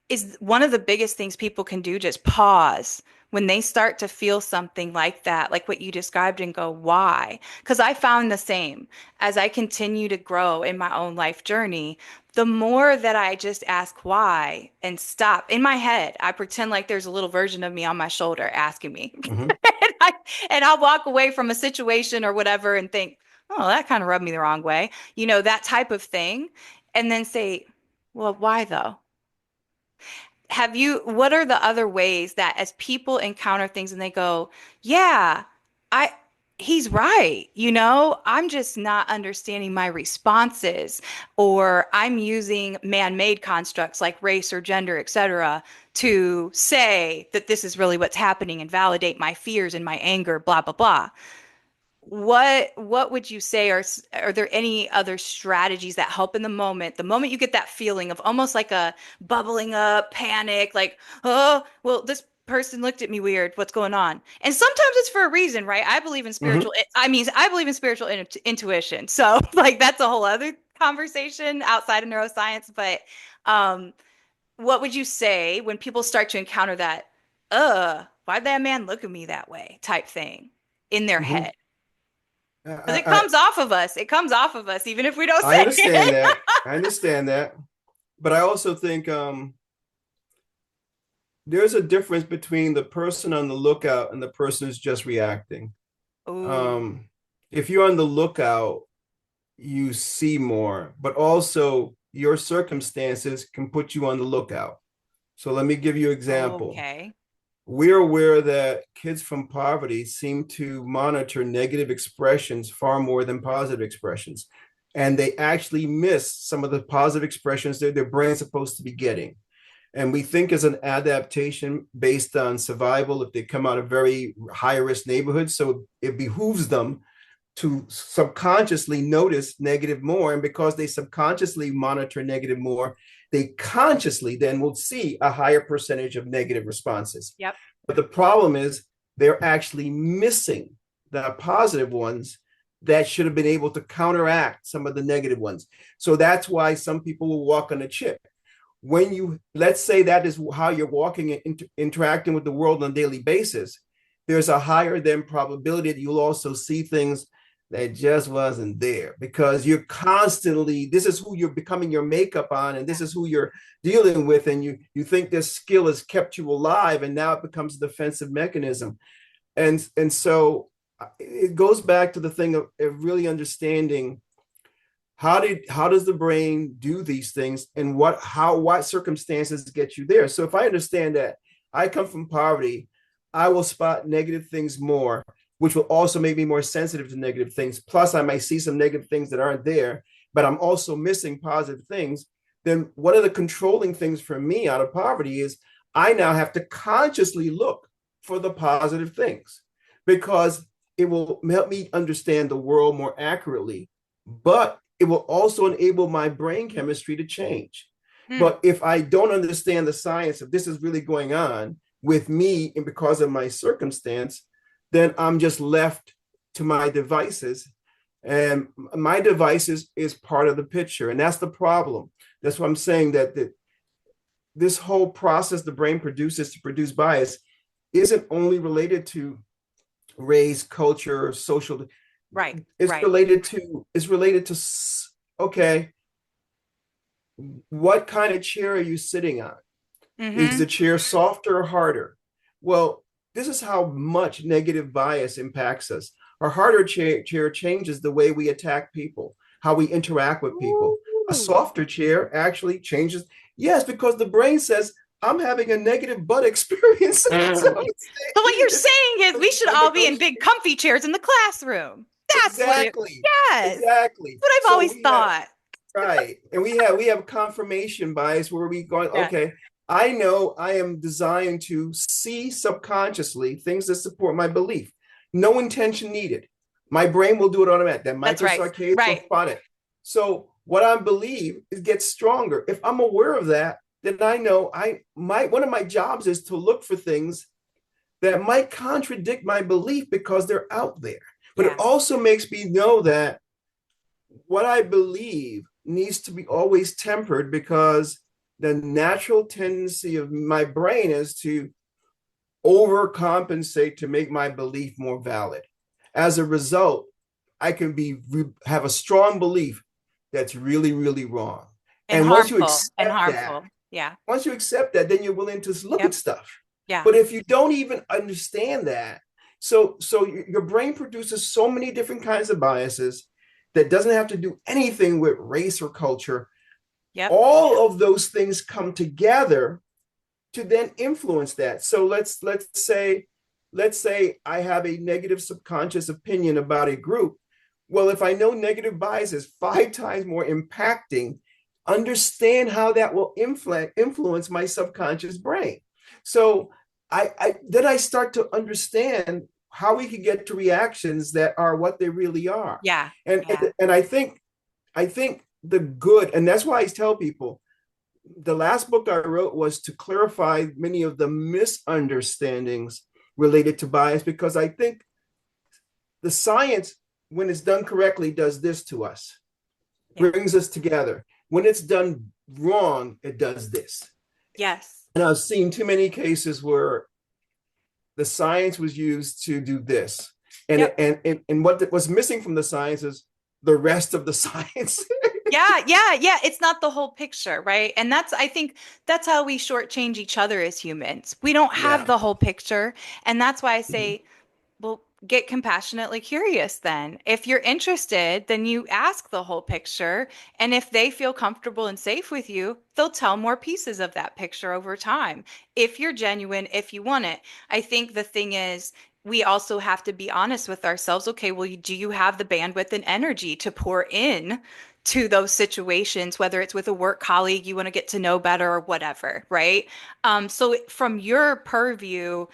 is one of the biggest things people can do, just pause when they start to feel something like that, like what you described, and go, why? Because I found the same as I continue to grow in my own life journey. the more that I just ask why and stop in my head, I pretend like there's a little version of me on my shoulder asking me. Hmm. and, I, and I'll walk away from a situation or whatever and think, oh, that kind of rubbed me the wrong way, that type of thing. And then say, well, why though? What are the other ways that as people encounter things and they go, yeah, I, he's right, I'm just not understanding my responses, or I'm using man-made constructs like race or gender, etc., to say that this is really what's happening and validate my fears and my anger, blah, blah, blah. What would you say are there any other strategies that help in the moment you get that feeling of almost like a bubbling up panic, like, oh, well, this person looked at me weird, what's going on? And sometimes it's for a reason, right? Hmm. I believe in spiritual intuition. So like that's a whole other conversation outside of neuroscience, but um what would you say when people start to encounter that, why'd that man look at me that way type thing in their Hmm. head? Because it I, comes off of us. It comes off of us, even if we don't I say understand it. that. I understand that. But I also think there's a difference between the person on the lookout and the person who's just reacting. Ooh, Um, if you're on the lookout, you see more, but also your circumstances can put you on the lookout. So let me give you an example. okay. We're aware that kids from poverty seem to monitor negative expressions far more than positive expressions. And they actually miss some of the positive expressions that their brain's supposed to be getting. And we think as an adaptation based on survival, if they come out of very high risk neighborhoods, so it behooves them to subconsciously notice negative more. And because they subconsciously monitor negative more, they consciously then will see a higher percentage of negative responses. Yep. But the problem is they're actually missing the positive ones that should have been able to counteract some of the negative ones. So that's why some people will walk on a chip. When you, let's say that is how you're walking and interacting with the world on a daily basis, there's a higher than probability that you'll also see things that just wasn't there because you're constantly, this is who you're becoming your makeup on, and this is who you're dealing with, and you think this skill has kept you alive, and now it becomes a defensive mechanism. And so it goes back to the thing of really understanding how does the brain do these things, and what circumstances get you there. So if I understand that I come from poverty, I will spot negative things more, which will also make me more sensitive to negative things. Plus I might see some negative things that aren't there, but I'm also missing positive things. Then one of the controlling things for me out of poverty is I now have to consciously look for the positive things, because it will help me understand the world more accurately, but it will also enable my brain chemistry to change. Hmm. But if I don't understand the science of this is really going on with me and because of my circumstance, then I'm just left to my devices. And my devices is part of the picture. And that's the problem. That's what I'm saying, that this whole process the brain produces to produce bias isn't only related to race, culture, social. Right, right. It's related to, okay, what kind of chair are you sitting on? Is Mm-hmm. the chair softer or harder? Well, this is how much negative bias impacts us. A harder chair changes the way we attack people, how we interact with people. A Ooh. softer chair actually changes. Yes, because the brain says, I'm having a negative butt experience. So So what you're it's saying is we should a all be in big negotiation. comfy chairs in the classroom. That's what it, Exactly. yes. Exactly. That's what I've So always we have, thought. right. And we have confirmation bias where we going, Yeah, okay, I know I am designed to see subconsciously things that support my belief. No intention needed. My brain will do it automatic. That that's right. microsaccade will Right. spot it. So what I believe is gets stronger. If I'm aware of that, then I know one of my jobs is to look for things that might contradict my belief because they're out there. But it Yeah. also makes me know that what I believe needs to be always tempered, because the natural tendency of my brain is to overcompensate to make my belief more valid. As a result, I can have a strong belief that's really, really wrong. And And once you harmful and accept that, harmful. Yeah. then you're willing to look at Yep. stuff. Yeah. But if you don't even understand that, so your brain produces so many different kinds of biases that doesn't have to do anything with race or culture. Yep. All of those things come together to then influence that. So let's say I have a negative subconscious opinion about a group. Well, if I know negative bias is 5 times more impacting, understand how that will influence my subconscious brain. So I start to understand how we can get to reactions that are what they really are. Yeah. And Yeah. and I think the good, and that's why I tell people the last book I wrote was to clarify many of the misunderstandings related to bias, because I think the science, when it's done correctly, does this to us, Yeah. brings us together. When it's done wrong, it does this. Yes. And I've seen too many cases where the science was used to do this. Yep. And what was missing from the science is the rest of the science. Yeah, yeah, yeah. It's not the whole picture, right? And I think that's how we shortchange each other as humans. We don't have Yeah. the whole picture. And that's why I Mhm. say, well, get compassionately curious then. If you're interested, then you ask the whole picture. And if they feel comfortable and safe with you, they'll tell more pieces of that picture over time. If you're genuine, if you want it. I think the thing is, we also have to be honest with ourselves. Okay, well, do you have the bandwidth and energy to pour in to those situations, whether it's with a work colleague you want to get to know better or whatever, right? So from your purview,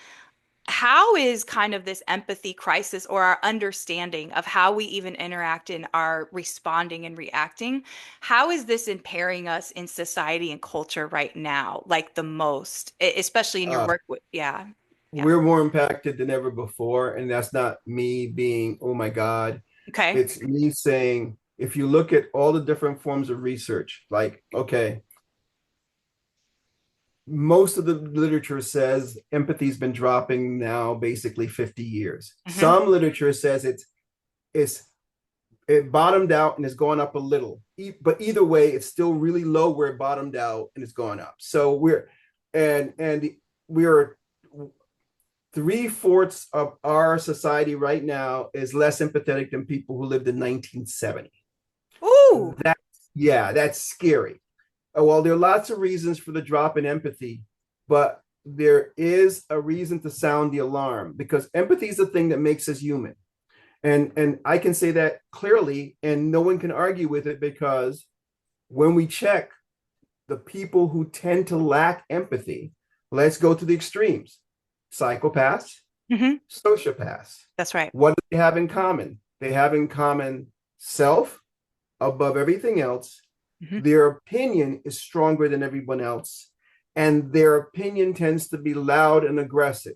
how is kind of this empathy crisis or our understanding of how we even interact in our responding and reacting, how is this impairing us in society and culture right now, like the most, especially in your uh, work with, yeah, yeah. we're more impacted than ever before. And that's not me being, oh my God. Okay. It's me saying, if you look at all the different forms of research, like, okay, most of the literature says empathy's been dropping now basically 50 years. Mm-hmm. Some literature says it's it bottomed out and it's gone up a little. But either way, it's still really low where it bottomed out and it's gone up. So we're 3/4 of our society right now is less empathetic than people who lived in 1970. Ooh, That's scary. Well, there are lots of reasons for the drop in empathy, but there is a reason to sound the alarm, because empathy is the thing that makes us human. And I can say that clearly, and no one can argue with it, because when we check the people who tend to lack empathy, let's go to the extremes: psychopaths, hmm. sociopaths. That's right. What do they have in common? They have in common self above everything else. Hmm. Their opinion is stronger than everyone else. And their opinion tends to be loud and aggressive,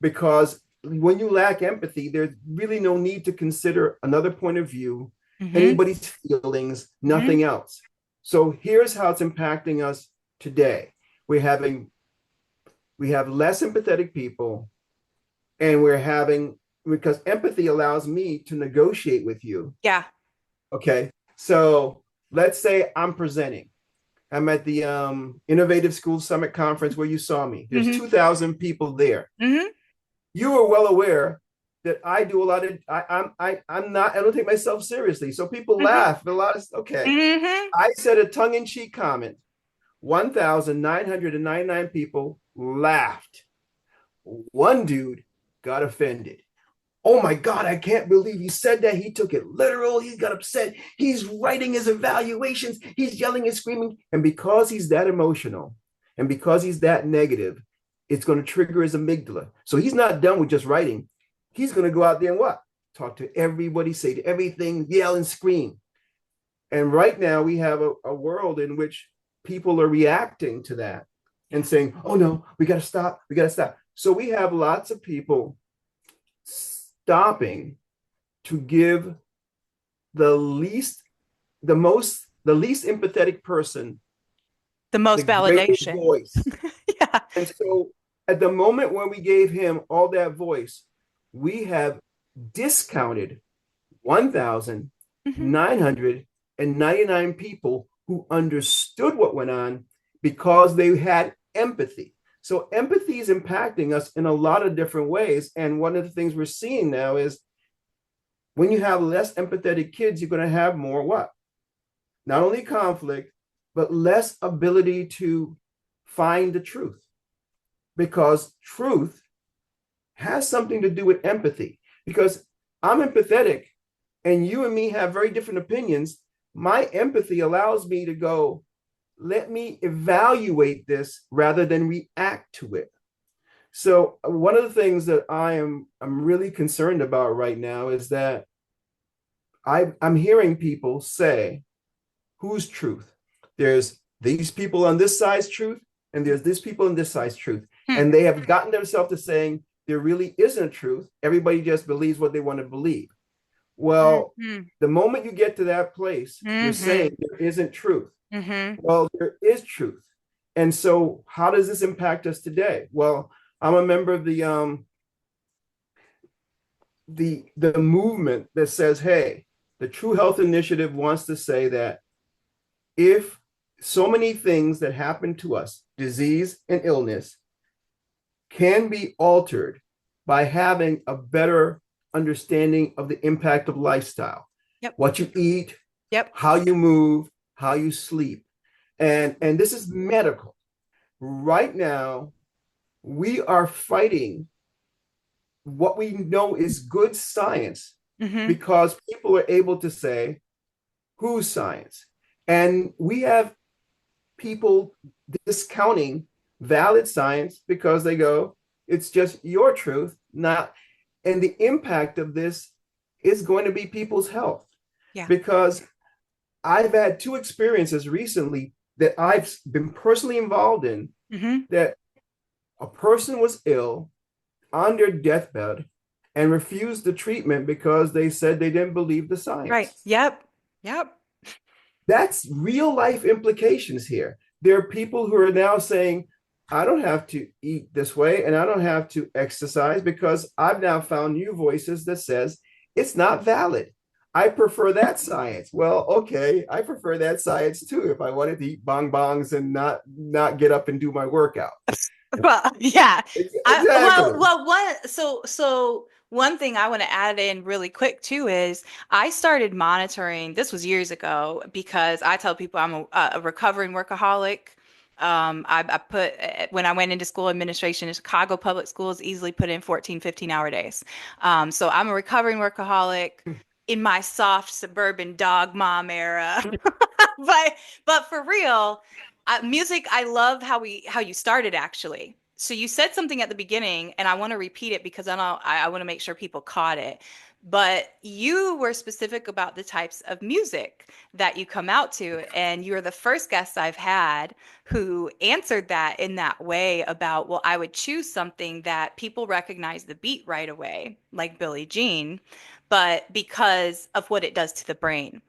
because when you lack empathy, there's really no need to consider another point of view, Hmm. anybody's feelings, Hmm. nothing else. So here's how it's impacting us today. We're having we have less empathetic people, and we're having, because empathy allows me to negotiate with you. Yeah. Okay. So let's say I'm presenting. I'm at the Innovative School Summit Conference where you saw me. There's Hmm. 2,000 people there. Hmm. You are well aware that I do a lot of, I'm not, I don't take myself seriously. So people Hmm. laugh. A lot of, okay. Hmm. I said a tongue in cheek comment. 1,999 people laughed. One dude got offended. Oh my God, I can't believe he said that. He took it literal. He got upset. He's writing his evaluations. He's yelling and screaming. And because he's that emotional and because he's that negative, it's going to trigger his amygdala. So he's not done with just writing. He's going to go out there and what? Talk to everybody, say to everything, yell and scream. And right now we have a world in which people are reacting to that and Yeah. saying, oh no, we got to stop. We got to stop. So we have lots of people stopping to give the least, the least empathetic person The the most greatest validation. voice. Yeah. And so at the moment when we gave him all that voice, we have discounted Hmm. 1,999 people who understood what went on because they had empathy. So empathy is impacting us in a lot of different ways. And one of the things we're seeing now is when you have less empathetic kids, you're going to have more what? Not only conflict, but less ability to find the truth, because truth has something to do with empathy. Because I'm empathetic and you and me have very different opinions. My empathy allows me to go, let me evaluate this rather than react to it. So one of the things that I'm really concerned about right now is that I'm hearing people say, whose truth? There's these people on this side's truth, and there's these people on this side's truth. Hmm. And they have gotten themselves to saying there really isn't a truth. Everybody just believes what they want to believe. Well, Mm-hmm. the moment you get to that place, you're Mm-hmm. saying there isn't truth. Mm-hmm. Well, there is truth. And so how does this impact us today? Well, I'm a member of the movement that says, hey, the True Health Initiative wants to say that if so many things that happen to us, disease and illness, can be altered by having a better understanding of the impact of lifestyle, Yep. what you eat, Yep. how you move, how you sleep. And this is medical. Right now, we are fighting what we know is good science Mm-hmm. because people are able to say, whose science? And we have people discounting valid science because they go, it's just your truth, not. And the impact of this is going to be people's health Yeah. because I've had two experiences recently that I've been personally involved in Mm-hmm. that a person was ill on their deathbed and refused the treatment because they said they didn't believe the Right. science. Yep. Yep. That's real life implications here. There are people who are now saying, I don't have to eat this way and I don't have to exercise because I've now found new voices that says it's not valid. I prefer that science. Well, okay, I prefer that science too if I wanted to eat bongbongs and not get up and do my workout. Well, yeah. I well, Exactly. well, one thing I want to add in really quick too is I started monitoring, this was years ago, because I tell people I'm a recovering workaholic. I put when I went into school administration in Chicago public schools, easily put in 14, 15-hour days. So I'm a recovering workaholic in my soft suburban dog mom era. but but for real, music, I love how you started actually. So you said something at the beginning, and I want to repeat it because I want to make sure people caught it. But you were specific about the types of music that you come out to, and you're the first guest I've had who answered that in that way about, well, I would choose something that people recognize the beat right away, like Billie Jean, but because of what it does to the brain.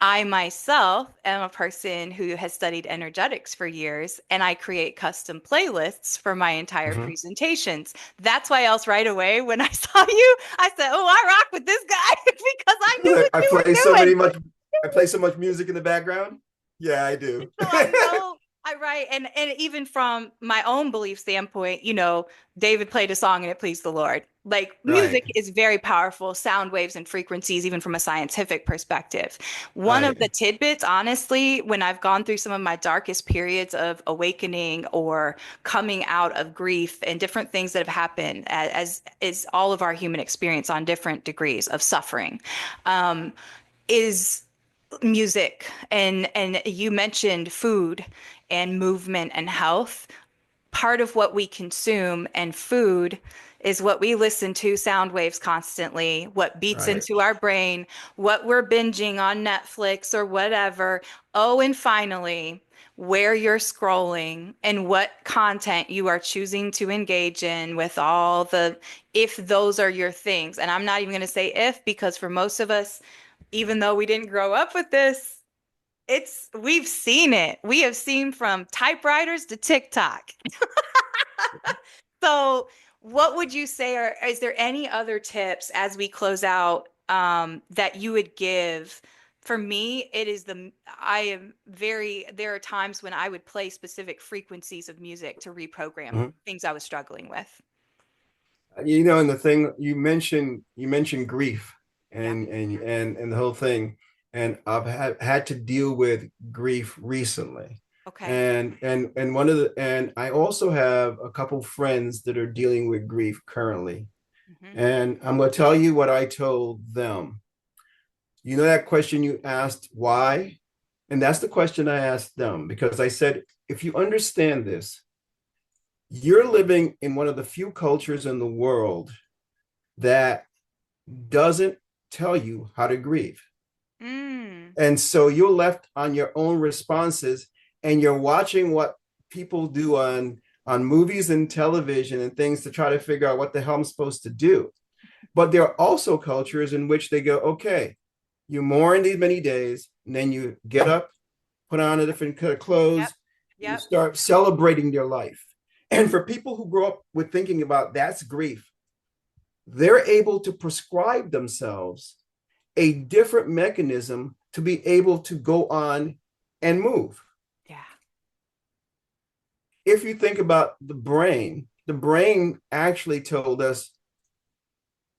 I myself am a person who has studied energetics for years, and I create custom playlists for my entire Mhm. presentations. That's why else right away when I saw you, I said, "Oh, I rock with this guy," because I knew what I you play so were many doing. much. I play so much music in the background. Yeah, I do. So I know I write, and even from my own belief standpoint, David played a song and it pleased the Lord. Like music Right, is very powerful, sound waves and frequencies, even from a scientific perspective. One of the right. tidbits, honestly, when I've gone through some of my darkest periods of awakening or coming out of grief and different things that have happened, as is all of our human experience on different degrees of suffering, is music. And you mentioned food and movement and health. Part of what we consume and food is what we listen to, sound waves constantly, what beats Right. into our brain, what we're binging on Netflix or whatever. Oh, and finally, where you're scrolling and what content you are choosing to engage in with all the, if those are your things. And I'm not even going to say if, because for most of us, even though we didn't grow up with this, we've seen it. We have seen from typewriters to TikTok. So, what would you say, or is there any other tips as we close out that you would give For me, it is I am very, there are times when I would play specific frequencies of music to reprogram Mhm. things I was struggling with. You know, and the thing you mentioned grief Yeah. and the whole thing, and I've had to deal with grief recently, Okay. and one of the and I also have a couple friends that are dealing with grief currently, Hmm. and I'm going to tell you what I told them. You know that question you asked, why? And that's the question I asked them because I said, if you understand this, you're living in one of the few cultures in the world that doesn't tell you how to grieve. Mm. And so you're left on your own responses and you're watching what people do on movies and television and things to try to figure out what the hell I'm supposed to do. But there are also cultures in which they go, okay, you mourn these many days, and then you get up, put on a different kind of Yep. clothes, you Yep. start celebrating your life. And for people who grow up with thinking about that's grief, they're able to prescribe themselves a different mechanism to be able to go on and move. Yeah. If you think about the brain actually told us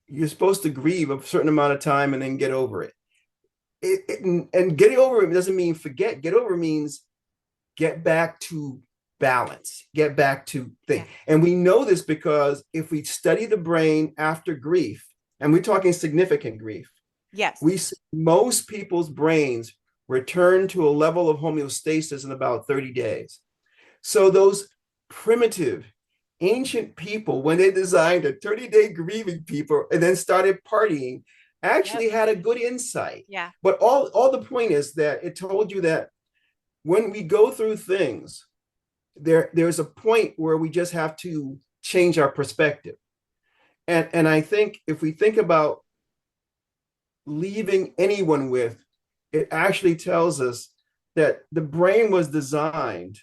you're supposed to grieve a certain amount of time and then get over it. And getting over it doesn't mean forget. Get over means get back to balance, get back to thing. Yeah. And we know this because if we study the brain after grief, and we're talking significant grief, Yes. we see most people's brains return to a level of homeostasis in about 30 days. So those primitive ancient people, when they designed a 30-day grieving people and then started partying, Yep. actually had a good insight. Yeah. But all the point is that it told you that when we go through things, there's a point where we just have to change our perspective. And I think if we think about leaving anyone with, it actually tells us that the brain was designed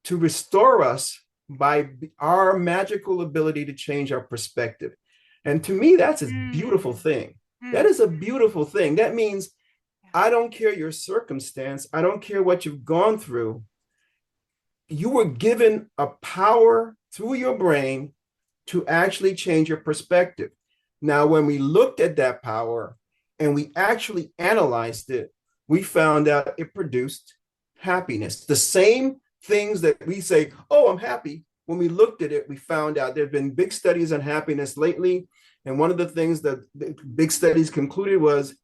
to restore us by our magical ability to change our perspective. And to me, that's a beautiful Mm. thing. That Mm. is a beautiful thing. That means Yeah. I don't care your circumstance, I don't care what you've gone through. You were given a power through your brain to actually change your perspective. Now, when we looked at that power and we actually analyzed it, we found out it produced happiness. The same things that we say, oh, I'm happy. When we looked at it, we found out there have been big studies on happiness lately. And one of the things that the big studies concluded was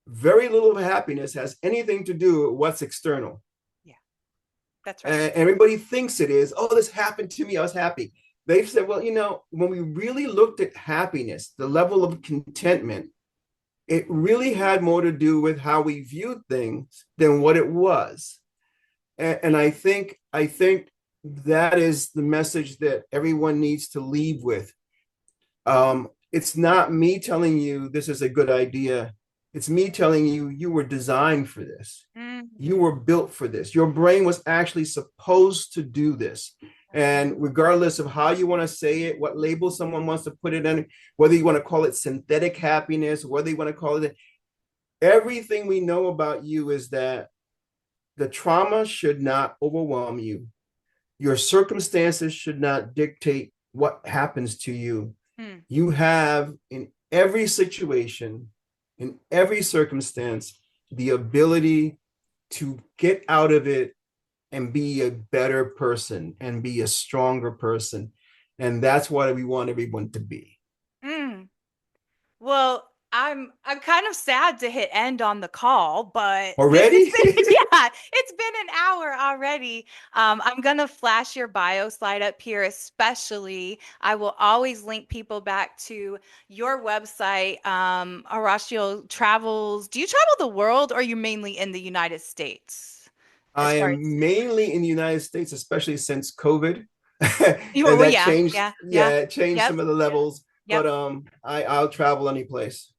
very little of happiness has anything to do with what's external. Yeah. That's right. And everybody thinks it is, oh, this happened to me, I was happy. They've said, well, you know, when we really looked at happiness, the level of contentment, it really had more to do with how we viewed things than what it was. And I think that is the message that everyone needs to leave with. It's not me telling you this is a good idea. It's me telling you you were designed for this. You Mm. were built for this. Your brain was actually supposed to do this. And regardless of how you want to say it, what label someone wants to put it in, whether you want to call it synthetic happiness, whether you want to call it, everything we know about you is that the trauma should not overwhelm you. Your circumstances should not dictate what happens to you. Mm. You have in every situation, in every circumstance, the ability to get out of it and be a better person and be a stronger person. And that's what we want everyone to be. Mm. Well, I'm kind of sad to hit end on the call, but this has Already? been yeah, it's been an hour already. I'm gonna flash your bio slide up here, especially. I will always link people back to your website, Horacio Travels. Do you travel the world or are you mainly in the United States? As I far as am mainly in the United States, especially since COVID. you, And well, that yeah, changed, yeah, yeah, yeah. it changed Yep, some of the levels, yep. but I'll travel any place.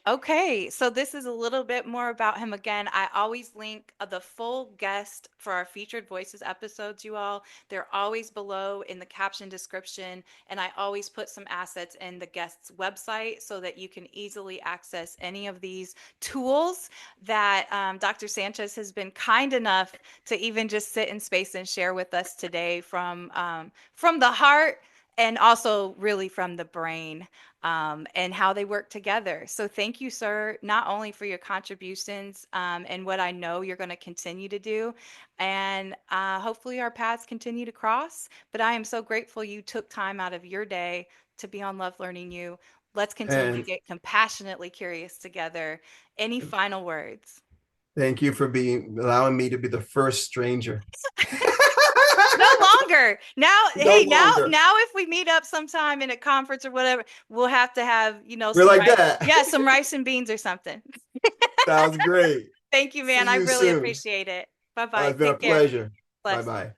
Okay, so this is a little bit more about him again. I always link the full guest for our featured voices episodes, you all. They're always below in the caption description, and I always put some assets in the guest's website so that you can easily access any of these tools that Dr. Sanchez has been kind enough to even just sit in space and share with us today from the heart and also really from the brain, and how they work together. So thank you, sir, not only for your contributions and what I know you're going to continue to do, and hopefully our paths continue to cross. But I am so grateful you took time out of your day to be on Love Learning You. Let's continue to And get compassionately curious together. Any final words? thank you for being allowing me to be the first stranger. No longer. Now, No hey, longer. now if we meet up sometime in a conference or whatever, we'll have to have, We're some like rice. that. Yeah, some rice and beans or something. Sounds great. Thank you, man. See I you really soon. appreciate it. Bye bye. It's been a Take care. pleasure. Bye Bless. bye.